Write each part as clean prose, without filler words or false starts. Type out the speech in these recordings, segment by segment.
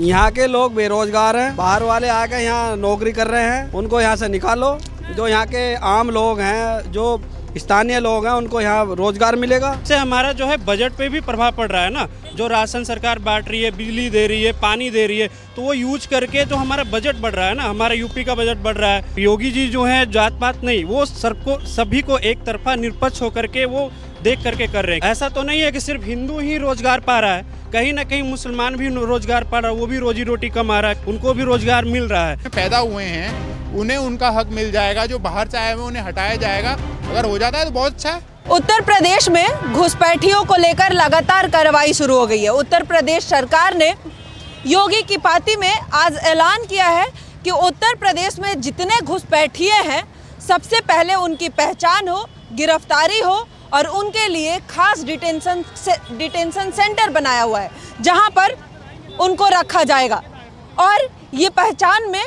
यहाँ के लोग बेरोजगार हैं, बाहर वाले आके यहाँ नौकरी कर रहे हैं, उनको यहाँ से निकालो। जो यहाँ के आम लोग हैं, जो स्थानीय लोग हैं, उनको यहाँ रोजगार मिलेगा। इससे हमारा जो है बजट पे भी प्रभाव पड़ रहा है ना। जो राशन सरकार बांट रही है, बिजली दे रही है, पानी दे रही है, तो वो यूज करके जो हमारा बजट बढ़ रहा है ना, हमारा यूपी का बजट बढ़ रहा है। योगी जी जो है जात पात नहीं, वो सभी को एक तरफा निष्पक्ष होकर के वो देख करके कर रहे हैं। ऐसा तो नहीं है कि सिर्फ हिंदू ही रोजगार पा रहा है, कहीं ना कहीं मुसलमान भी रोजगार पा रहा है, वो भी रोजी रोटी कमा रहा है, उनको भी रोजगार मिल रहा है। पैदा हुए हैं उन्हें उनका हक मिल जाएगा, जो बाहर से आए हुए उन्हें हटाया जाएगा। अगर हो जाता है तो बहुत अच्छा है। उत्तर प्रदेश में घुसपैठियों को लेकर लगातार कार्रवाई शुरू हो गई है। उत्तर प्रदेश सरकार ने योगी की पार्टी में आज ऐलान किया है कि उत्तर प्रदेश में जितने घुसपैठिए हैं, सबसे पहले उनकी पहचान हो, गिरफ्तारी हो और उनके लिए खास डिटेंशन सेंटर बनाया हुआ है, जहां पर उनको रखा जाएगा। और ये पहचान में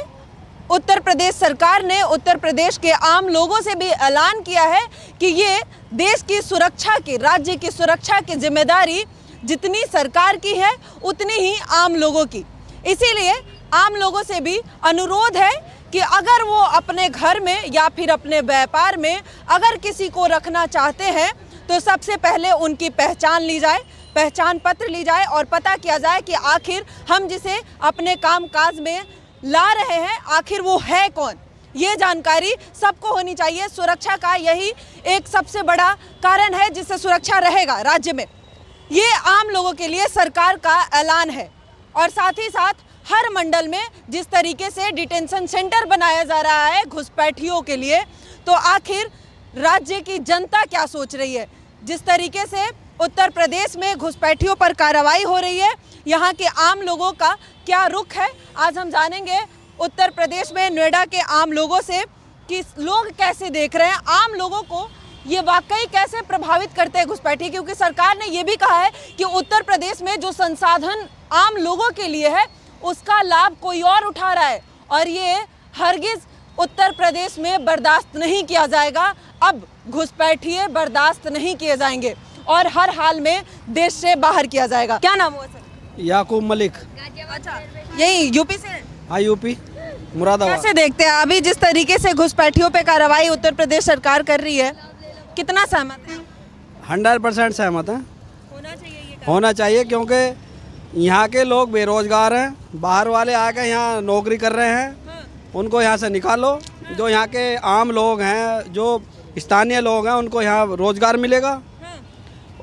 उत्तर प्रदेश सरकार ने उत्तर प्रदेश के आम लोगों से भी ऐलान किया है कि ये देश की सुरक्षा की, राज्य की सुरक्षा की जिम्मेदारी जितनी सरकार की है उतनी ही आम लोगों की। इसीलिए आम लोगों से भी अनुरोध है कि अगर वो अपने घर में या फिर अपने व्यापार में अगर किसी को रखना चाहते हैं तो सबसे पहले उनकी पहचान ली जाए, पहचान पत्र ली जाए और पता किया जाए कि आखिर हम जिसे अपने काम काज में ला रहे हैं आखिर वो है कौन। ये जानकारी सबको होनी चाहिए। सुरक्षा का यही एक सबसे बड़ा कारण है जिससे सुरक्षा रहेगा राज्य में। ये आम लोगों के लिए सरकार का ऐलान है। और साथ ही साथ हर मंडल में जिस तरीके से डिटेंशन सेंटर बनाया जा रहा है घुसपैठियों के लिए, तो आखिर राज्य की जनता क्या सोच रही है। जिस तरीके से उत्तर प्रदेश में घुसपैठियों पर कार्रवाई हो रही है, यहाँ के आम लोगों का क्या रुख है, आज हम जानेंगे उत्तर प्रदेश में नोएडा के आम लोगों से कि लोग कैसे देख रहे हैं, आम लोगों को ये वाकई कैसे प्रभावित करते हैं घुसपैठी। क्योंकि सरकार ने ये भी कहा है कि उत्तर प्रदेश में जो संसाधन आम लोगों के लिए है उसका लाभ कोई और उठा रहा है और ये हरगिज उत्तर प्रदेश में बर्दाश्त नहीं किया जाएगा। अब घुसपैठिए बर्दाश्त नहीं किए जाएंगे और हर हाल में देश से बाहर किया जाएगा। क्या नाम हुआ सर? याकूब मलिक। अच्छा, यही यूपी से? हाँ, यूपी मुरादाबाद। कैसे देखते हैं अभी जिस तरीके से घुसपैठियों पे कार्रवाई उत्तर प्रदेश सरकार कर रही है, कितना सहमत है? 100% सहमत है। होना चाहिए ये होना चाहिए क्योंकि यहाँ के लोग बेरोजगार हैं, बाहर वाले आके यहाँ नौकरी कर रहे हैं, उनको यहाँ से निकालो। जो यहाँ के आम लोग हैं, जो स्थानीय लोग हैं, उनको यहाँ रोजगार मिलेगा।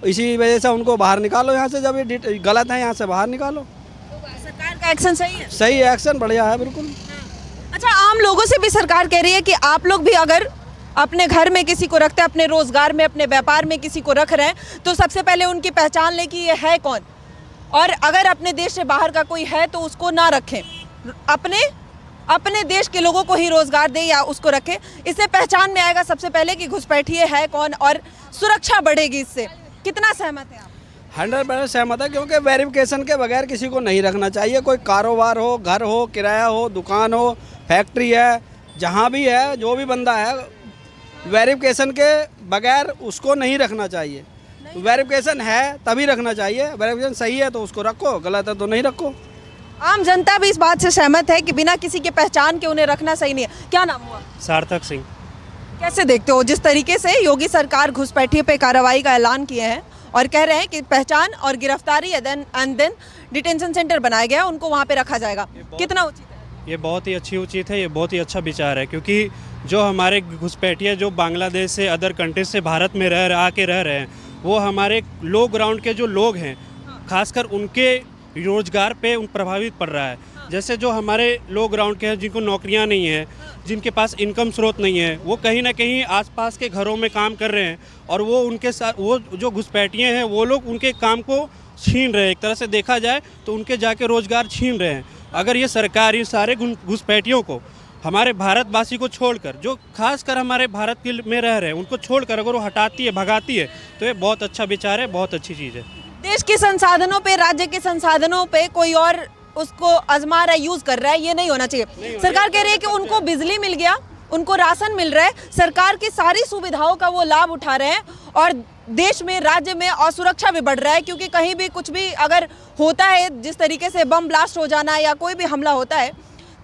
इसी वजह से उनको बाहर निकालो यहाँ से। जब ये गलत है यहाँ से बाहर निकालो। सरकार का एक्शन सही है? सही एक्शन बढ़िया है, बिल्कुल। अच्छा, आम लोगों से भी सरकार कह रही है कि आप लोग भी अगर अपने घर में किसी को रखते हैं, अपने रोजगार में, अपने व्यापार में किसी को रख रहे हैं, तो सबसे पहले उनकी पहचान लें कि ये है कौन। और अगर अपने देश से बाहर का कोई है तो उसको ना रखें, अपने देश के लोगों को ही रोजगार दें या उसको रखें। इससे पहचान में आएगा सबसे पहले कि घुसपैठिए है कौन और सुरक्षा बढ़ेगी इससे। कितना सहमत है आप? 100% सहमत है क्योंकि वेरिफिकेशन के बगैर किसी को नहीं रखना चाहिए। कोई कारोबार हो, घर हो, किराया हो, दुकान हो, फैक्ट्री है, जहाँ भी है, जो भी बंदा है, वेरिफिकेशन के बगैर उसको नहीं रखना चाहिए। वेरिफिकेशन है तभी रखना चाहिए। वेरिफिकेशन सही है तो उसको रखो, गलत है तो नहीं रखो। आम जनता भी इस बात से सहमत है कि बिना किसी के पहचान के उन्हें रखना सही नहीं है। क्या नाम हुआ? सार्थक सिंह। कैसे देखते हो जिस तरीके से योगी सरकार घुसपैठियों पे कार्रवाई का ऐलान किए हैं और कह रहे हैं कि पहचान और गिरफ्तारी एंड देन डिटेंशन सेंटर बनाया गया, उनको वहाँ पे रखा जाएगा, कितना उचित है? ये बहुत ही अच्छी उचित है, ये बहुत ही अच्छा विचार है। क्योंकि जो हमारे घुसपैठिए जो बांग्लादेश से, अदर कंट्रीज से भारत में आके रह रहे हैं, वो हमारे लो ग्राउंड के जो लोग हैं, खासकर उनके रोजगार पे प्रभावित पड़ रहा है। जैसे जो हमारे लो ग्राउंड के हैं, जिनको नौकरियां नहीं है, जिनके पास इनकम स्रोत नहीं है, वो कहीं ना कहीं आसपास के घरों में काम कर रहे हैं और वो उनके साथ, वो जो घुसपैठिए हैं, वो लोग उनके काम को छीन रहे हैं। एक तरह से देखा जाए तो उनके जाके रोजगार छीन रहे हैं। अगर ये सरकार ये सारे घुसपैठियों को, हमारे भारतवासी को छोड़कर, जो खासकर हमारे भारत के में रह रहे हैं, उनको छोड़कर अगर वो हटाती है, भगाती है, तो ये बहुत अच्छा विचार है, बहुत अच्छी चीज़ है। देश के संसाधनों पे, राज्य के संसाधनों पे कोई और उसको आजमा रहा है, यूज कर रहा है, ये नहीं होना चाहिए। सरकार कह रही है कि उनको बिजली मिल गया, उनको राशन मिल रहा है, सरकार की सारी सुविधाओं का वो लाभ उठा रहे हैं और देश में, राज्य में असुरक्षा भी बढ़ रहा है, क्योंकि कहीं भी कुछ भी अगर होता है, जिस तरीके से बम ब्लास्ट हो जाना या कोई भी हमला होता है,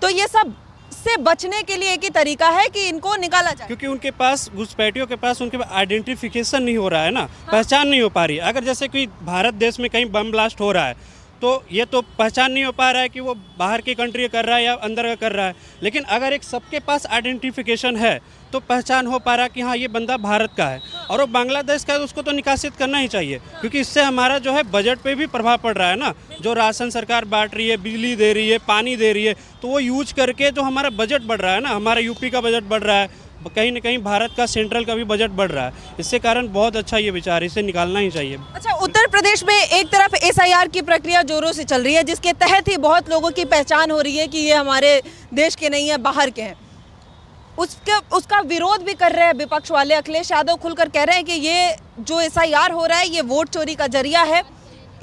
तो ये सब से बचने के लिए एक ही तरीका है कि इनको निकाला जाए। क्योंकि उनके पास, घुसपैठियों के पास उनके आइडेंटिफिकेशन नहीं हो रहा है ना, पहचान नहीं हो पा रही। अगर जैसे कोई भारत देश में कहीं बम ब्लास्ट हो रहा है तो ये तो पहचान नहीं हो पा रहा है कि वो बाहर की कंट्री कर रहा है या अंदर का कर रहा है। लेकिन अगर एक सबके पास आइडेंटिफिकेशन है तो पहचान हो पा रहा है कि हाँ ये बंदा भारत का है और वो बांग्लादेश का है, तो उसको तो निकासित करना ही चाहिए। क्योंकि इससे हमारा जो है बजट पे भी प्रभाव पड़ रहा है ना। जो राशन सरकार बांट रही है, बिजली दे रही है, पानी दे रही है, तो वो यूज करके जो हमारा बजट बढ़ रहा है ना, हमारा यूपी का बजट बढ़ रहा है, कहीं ना कहीं भारत का सेंट्रल का भी बजट बढ़ रहा है। इससे कारण बहुत अच्छा ये विचार, इसे निकालना ही चाहिए। अच्छा, उत्तर प्रदेश में एक तरफ एसआईआर की प्रक्रिया जोरों से चल रही है, जिसके तहत ही बहुत लोगों की पहचान हो रही है कि ये हमारे देश के नहीं है, बाहर के हैं। उसका विरोध भी कर रहे हैं विपक्ष वाले। अखिलेश यादव खुलकर कह रहे हैं कि ये जो एसआईआर हो रहा है ये वोट चोरी का जरिया है,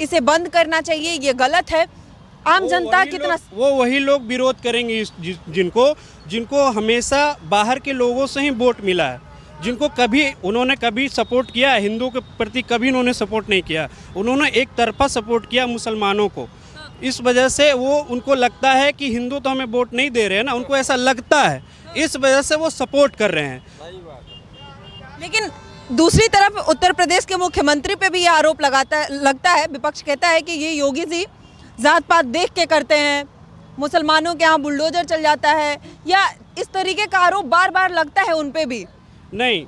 इसे बंद करना चाहिए, ये गलत है। आम जनता कितना, वो वही लोग विरोध करेंगे जिनको हमेशा बाहर के लोगों से ही वोट मिला है, जिनको उन्होंने कभी सपोर्ट किया है हिंदुओं के प्रति, कभी उन्होंने सपोर्ट नहीं किया। उन्होंने एक तरफा सपोर्ट किया मुसलमानों को। इस वजह से वो, उनको लगता है कि हिंदू तो हमें वोट नहीं दे रहे हैं ना, उनको ऐसा लगता है, इस वजह से वो सपोर्ट कर रहे हैं। लेकिन दूसरी तरफ उत्तर प्रदेश के मुख्यमंत्री पे भी ये आरोप लगता है। विपक्ष कहता है कि ये योगी जी जात पात देख के करते हैं, मुसलमानों के यहाँ बुलडोजर चल जाता है, या इस तरीके का आरोप बार बार लगता है उन पे भी। नहीं,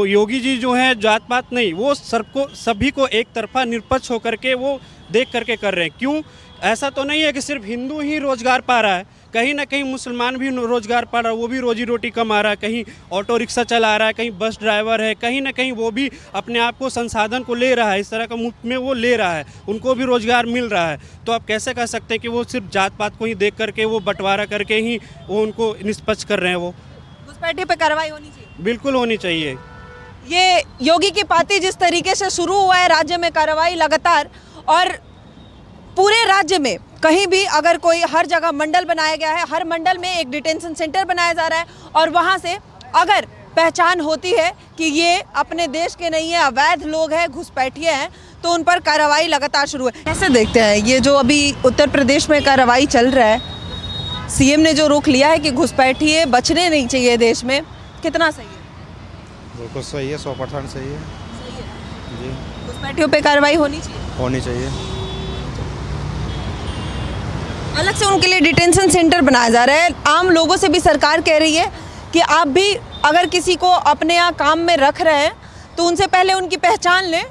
योगी जी जो है जात पात नहीं, वो सभी को एक तरफा निरपक्ष होकर के वो देख करके कर रहे हैं। क्यों? ऐसा तो नहीं है कि सिर्फ हिंदू ही रोजगार पा रहा है, कहीं ना कहीं मुसलमान भी रोजगार पा रहा है, वो भी रोजी रोटी कमा रहा है। कहीं ऑटो रिक्शा चला रहा है, कहीं बस ड्राइवर है, कहीं ना कहीं वो भी अपने आप को संसाधन को ले रहा है, इस तरह का मुफ्त में वो ले रहा है, उनको भी रोजगार मिल रहा है। तो आप कैसे कह सकते हैं कि वो सिर्फ जात पात को ही देख करके वो बंटवारा करके ही वो उनको निष्पक्ष कर रहे हैं? वो घुसपैठी पे कार्रवाई होनी चाहिए, बिल्कुल होनी चाहिए। ये योगी की पार्टी जिस तरीके से शुरू हुआ है राज्य में कार्रवाई लगातार, और पूरे राज्य में कहीं भी अगर कोई, हर जगह मंडल बनाया गया है, हर मंडल में एक डिटेंशन सेंटर बनाया जा रहा है, और वहाँ से अगर पहचान होती है कि ये अपने देश के नहीं है, अवैध लोग हैं, घुसपैठिए हैं, तो उन पर कार्रवाई लगातार शुरू है। कैसे देखते हैं ये जो अभी उत्तर प्रदेश में कार्रवाई चल रहा है, सीएम ने जो रुख लिया है कि घुसपैठिए बचने नहीं चाहिए देश में, कितना सही है? बिल्कुल सही है, 100% सही है जी। घुसपैठियों पे कार्रवाई होनी चाहिए। अलग से उनके लिए डिटेंशन सेंटर बनाया जा रहा है। आम लोगों से भी सरकार कह रही है कि आप भी अगर किसी को अपने यहाँ काम में रख रहे हैं तो उनसे पहले उनकी पहचान लें,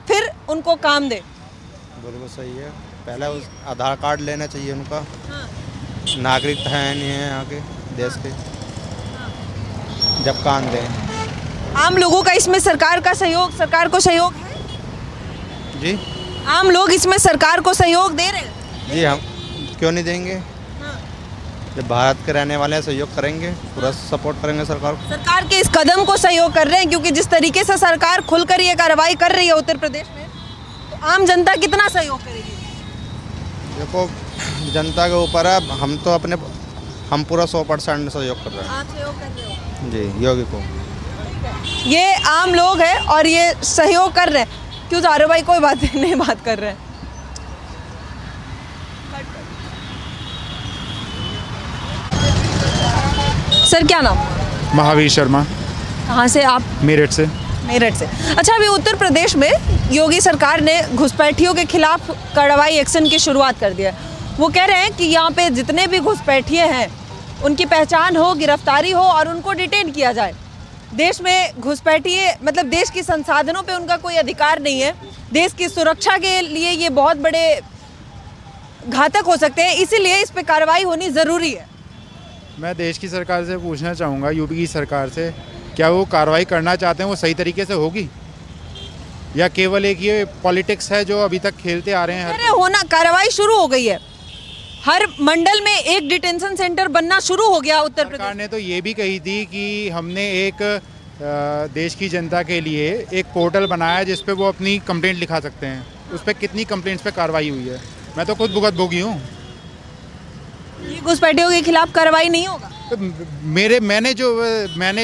फिर उनको काम दें। बिल्कुल सही है, पहले उस आधार कार्ड लेना चाहिए उनका। नागरिक है नहीं है यहाँ के देश के, जब काम दें। आम लोगों का इसमें सरकार को सहयोग है जी। आम लोग इसमें सरकार को सहयोग दे रहे हैं जी, हम क्यों नहीं देंगे? जब भारत के रहने वाले हैं, सहयोग करेंगे, पूरा सपोर्ट करेंगे सरकार को। सरकार के इस कदम को सहयोग कर रहे हैं, क्योंकि जिस तरीके से सरकार खुलकर ये कार्रवाई कर रही है उत्तर प्रदेश में, तो आम जनता कितना सहयोग करेगी? देखो, जनता के ऊपर है, हम पूरा 100% सहयोग कर रहे हैं। आप सहयोग कर रहे हो जी, योगी को। ये आम लोग हैं और ये सहयोग कर रहे हैं। क्यों जा रहे हो भाई? कोई बात नहीं, बात कर रहे हैं। सर क्या नाम? महावीर शर्मा, कहाँ से आप? मेरठ से। मेरठ से। अच्छा, अभी उत्तर प्रदेश में योगी सरकार ने घुसपैठियों के खिलाफ कार्रवाई एक्शन की शुरुआत कर दिया है। वो कह रहे हैं कि यहाँ पे जितने भी घुसपैठिए हैं उनकी पहचान हो, गिरफ्तारी हो और उनको डिटेन किया जाए। देश में घुसपैठिए मतलब देश के संसाधनों पे उनका कोई अधिकार नहीं है। देश की सुरक्षा के लिए ये बहुत बड़े घातक हो सकते हैं, इसीलिए इस पे कार्रवाई होनी ज़रूरी है। मैं देश की सरकार से पूछना चाहूँगा, यूपी की सरकार से, क्या वो कार्रवाई करना चाहते हैं वो सही तरीके से होगी, या केवल एक ये पॉलिटिक्स है जो अभी तक खेलते आ रहे हैं? अरे होना, कार्रवाई शुरू हो गई है। हर मंडल में एक डिटेंशन सेंटर बनना शुरू हो गया उत्तर प्रदेश। सरकार ने तो ये भी कही थी कि हमने एक देश की जनता के लिए एक पोर्टल बनाया जिस पे वो अपनी कंप्लेंट लिखा सकते हैं। उस पर कितनी कंप्लेंट्स पे कार्रवाई हुई है? मैं तो खुद भुगत भोगी हूँ। ये घुसपैठियों के खिलाफ कार्रवाई नहीं होगा? मैंने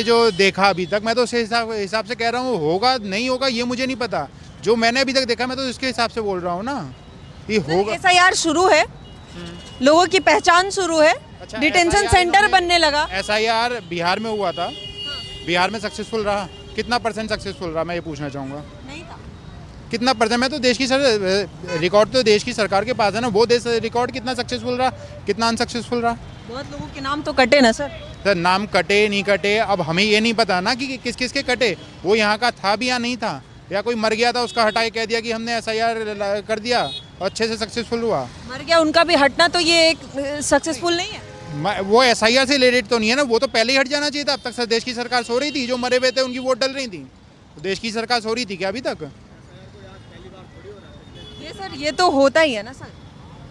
जो देखा अभी तक, मैं तो उस हिसाब से कह रहा हूँ, होगा नहीं होगा ये मुझे नहीं पता। जो मैंने अभी तक देखा मैं तो उसके हिसाब से बोल रहा हूँ ना, ये होगा। एसआईआर शुरू है, लोगों की पहचान शुरू है, अच्छा, डिटेंशन SIR सेंटर इन्होंने- बनने लगा। SIR बिहार में हुआ था, बिहार में सक्सेसफुल रहा, कितना % सक्सेसफुल रहा मैं ये पूछना चाहूँगा। नहीं था। कितना % मैं तो देश की रिकॉर्ड तो देश की सरकार के पास है ना, वो देश रिकॉर्ड कितना सक्सेसफुल रहा, कितना अनसक्सेसफुल रहा। बहुत लोगों के नाम तो कटे ना सर। सर नाम कटे नहीं कटे, अब हमें ये नहीं पता ना कि किस किस के कटे, वो यहाँ का था भी या नहीं था, या कोई मर गया था उसका हटाए कह दिया कि हमने SIR कर दिया और अच्छे से सक्सेसफुल हुआ। मर गया उनका भी हटना, तो ये एक सक्सेसफुल नहीं है। वो SIR से रिलेटेड तो नहीं है ना, वो तो पहले ही हट जाना चाहिए था। अब तक सर देश की सरकार सो रही थी, जो मरे हुए थे उनकी वोट डल रही थी, देश की सरकार सो रही थी क्या अभी तक? ये सर ये तो होता ही है ना सर,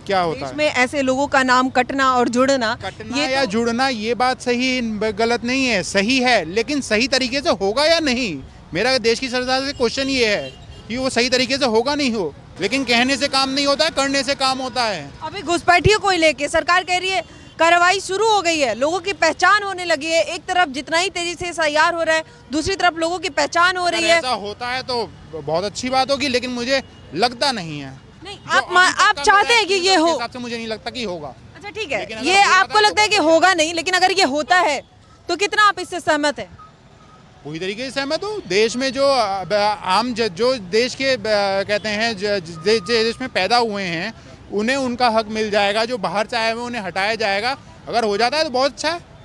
क्या होता देश है? में ऐसे लोगों का नाम कटना और जुड़ना, कटना ये या तो जुड़ना ये बात सही गलत नहीं है, सही है, लेकिन सही तरीके से होगा या नहीं, मेरा देश की सरकार से क्वेश्चन ये है कि वो सही तरीके से होगा नहीं हो। लेकिन कहने से काम नहीं होता है, करने से काम होता है। अभी घुसपैठियों को लेके सरकार कह रही है कार्रवाई शुरू हो गई है, लोगों की पहचान होने लगी है। एक तरफ जितना ही तेजी से SIR हो रहा है, दूसरी तरफ लोगों की पहचान हो रही अगर है। ऐसा होता है तो बहुत अच्छी बात होगी, लेकिन मुझे लगता नहीं है। नहीं, जो अभी तक आप का चाहते मेरा हैं कि ये एक्सपीरियंस के हो। हिसाब से मुझे नहीं लगता कि होगा। अच्छा ठीक है, लेकिन अगर ये हो जाता आपको है तो लगता है कि होगा नहीं, लेकिन अगर ये होता है तो कितना आप इससे सहमत हैं? पूरी तरीके से सहमत हूँ। देश में जो जो देश के कहते हैं देश में पैदा हुए हैं, उन्हें उनका हक मिल जाएगा। जो बाहर से आए हुए उन्हें हटाया जाएगा। अगर हो जाता है तो बहुत अच्छा है।